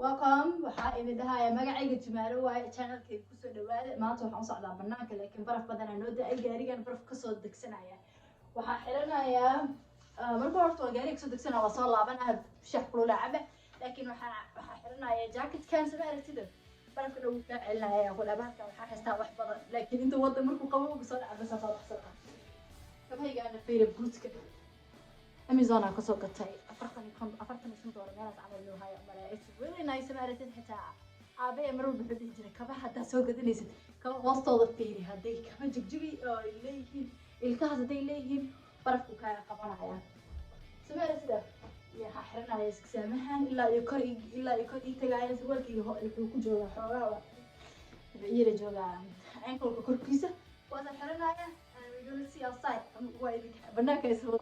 welcome waxaa idin dhahayaa magacayga Jumaalo waaye channelkayga ku soo dhawaada maanta waxaan u socdaa banaanka laakiin baraf badan aan noo da'ay gaarigan baraf ka soo degsanaya waxaa xiranayaa marka horta waa gaariga soo degsanaya waa soo laabanayaa shax kulula cabe laakiin waxaa xiranayaa jacket kan sama aragtida barafka lagu ka celinaya ku dhabaadka waxaa haystaa wax badan laakiin inta wada markuu qabo soo dhacda soo baxsata kabahayga ana fiir bootka Amazon ka soo gatay 45 dollar meelaas camal loo hayo mara it's really nice ma aragtid xitaa aabe maruu bixi jiray kaba hadda soo gadanaysid kaba hoostooda fiiri haday kaba jigjigi oo leeyihiin ilkaha haday leeyihiin barafku ka qabanaya sameeraysid ya xirnaa iska saamahan ilaa iyo kor ii tagaaya walkiiga wuxuu ku joogaa xoogaa yiri joogaa ankle korkiisa waa xirnaaya we going to see outside waa idin banaanka isoo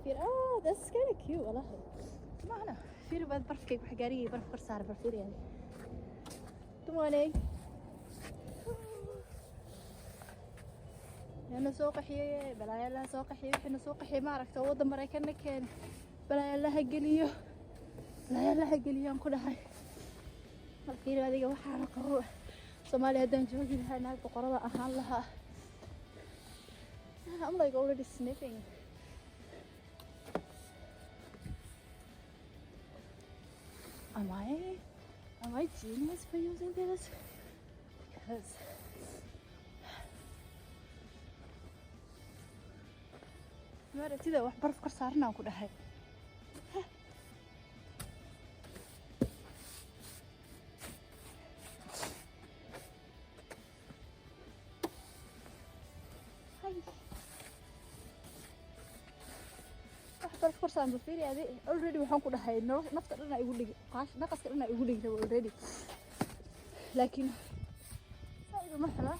فير that's kind of cute والله ما أنا فير بعد برف كيك وحجاري برف كرسار برفير يعني تماني أنا سوق حي بلا يلا سوق حي إحنا سوق حي ما عرفت أود مرة كنا كان بلا يلا هجليو بلا يلا هجليو كل هاي الفير هذه وحنا قهوة Somali هدان جوجي لها ناق بقرة أهان لها I'm like already sniffing Am I genius for using this? Because ما أدري كذا واحد برف كرسارنا وكل هاي فرصة بفيري هذه already وحن كل هاي نفط لنا يقول لي قاش نقص لنا يقول لي already لكن هاي مثلا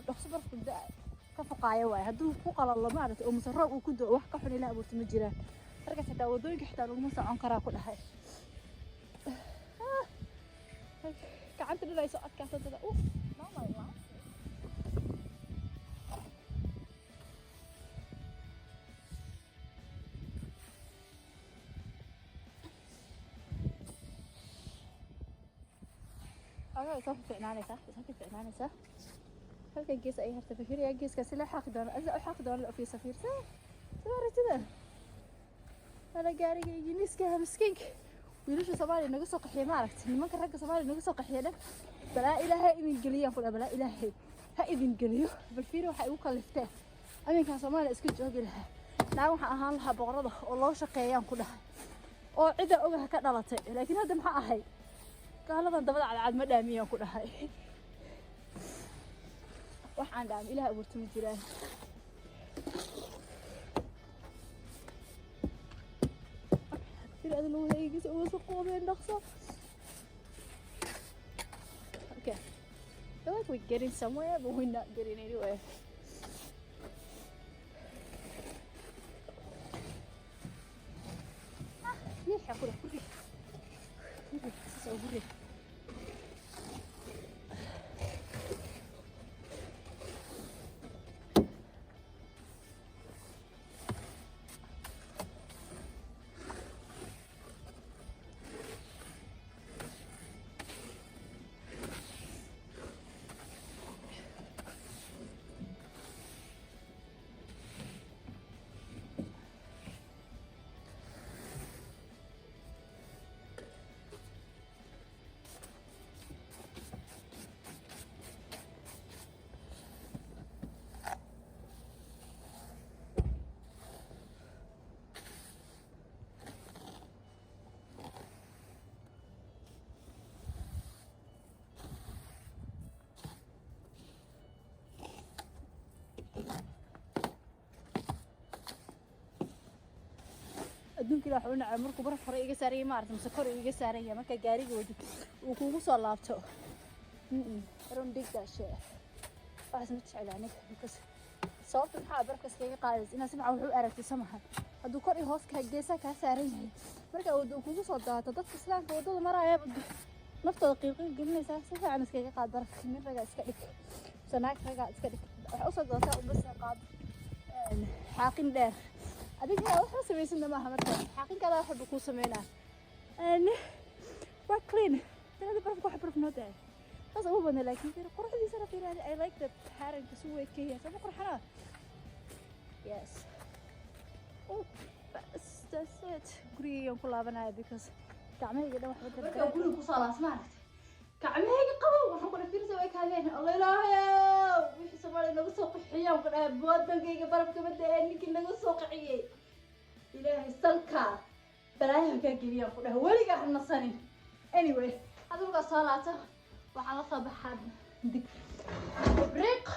دخسبر في الداء كفقاية واي هدول فوق على الله ما عرفت أو مسرق وكده وحكي حني لا أبورت مجرى رجعت تداودون كحتارو موسى عن كرا كل هاي كعنت لنا يسقط كاسة تدا أوف ماما الله صح فعناني صح فعناني صح هل كان جيس أي هرتفكير يا جيس كسلة حقدان أزا حقدان لو في سفير صح سواري كذا أنا قاري جنيس كها مسكينك ويلوش صبالي نقص قحية ما عرفت ما كان رجع صبالي نقص قحية ده بلا إله إذن قليا فلا بلا إله إذن قليو بالفيرو حيوك اللفتة أمين كان صبالي اسكت جوجي لها نعم أهان لها بغرضة والله شقيان كلها أو عدا أوجه كدلتي لكن هذا محقق هاي قالوا دبل على عاد مدامية كل هاي وحنا دام إلها أبورت من جيران في هذا لو هي جزء وسقوا بين نقصة okay I feel like we're getting somewhere but we're not getting anywhere ليه حقولك صوري adduunka ilaa wuxuu nacay markuu baraf hore iga saaran yahay ma aragtay mise kor iga saaran yahay marka gaariga wadi uu kugu soo laabto I don't dig that shit waxaas ma jecla aniga because sababta maxaa barafka iskaga qaadaysa inaad si fiican wuxuu aragtay samaha hadduu kor iyo hoos ka geesaa kaa saaran yahay marka uu kugu soo daato dadka islaamka waddada maraya naftooda qiiqin gelinaysaa si fiican iskaga qaad barafka nin ragaa iska dhig sanaag ragaa iska dhig waxaa usoo dootaa u bas qaad xaaqin dheer adiga waxa samaysan maaha marka xaaqinkaada waxa ku sameynaa waa clean dadka barafka wax baraf noo daa بس أبو بنا لكن في قرحة دي صار فيها I like the pattern كسويت كهية سبب قرحة yes oh بس that's it قري يوم كلها بنا because كعمه كده واحد بدري كده كله كوصالة سمعت كعمه قبل وحنا كنا في رزق كهذين الله يلاها وش سمعنا نقول سوق حياة وكنا بود دقيقة برف كبده إنك نقول سوق حياة إلهي السلكة بلاها كذي كنا هو اللي قاعد نصني anyway هذا بقى صلاته وعلى صباح دك بريق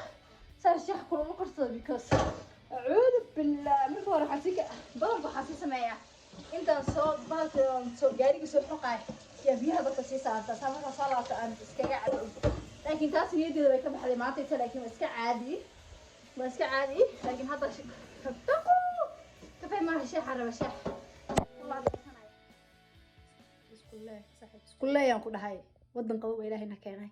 صار الشيخ كله مقرصة بيكوس أعوذ بالله من فوق حسيك برضو حسيسة معي أنت صوت بعد صوت جاري صوت حقاي يا بيها بتسيسة أنت سامع صلاة أنت إسكا عادي لكن تاس يدي ذا كم حد ما تعرف لكن إسكا عادي لكن هذا شيء كفاية ما هالشيء حرب الشيء والله بس كله صحيح كله يوم كله هاي ودن قوي إلهي نكينه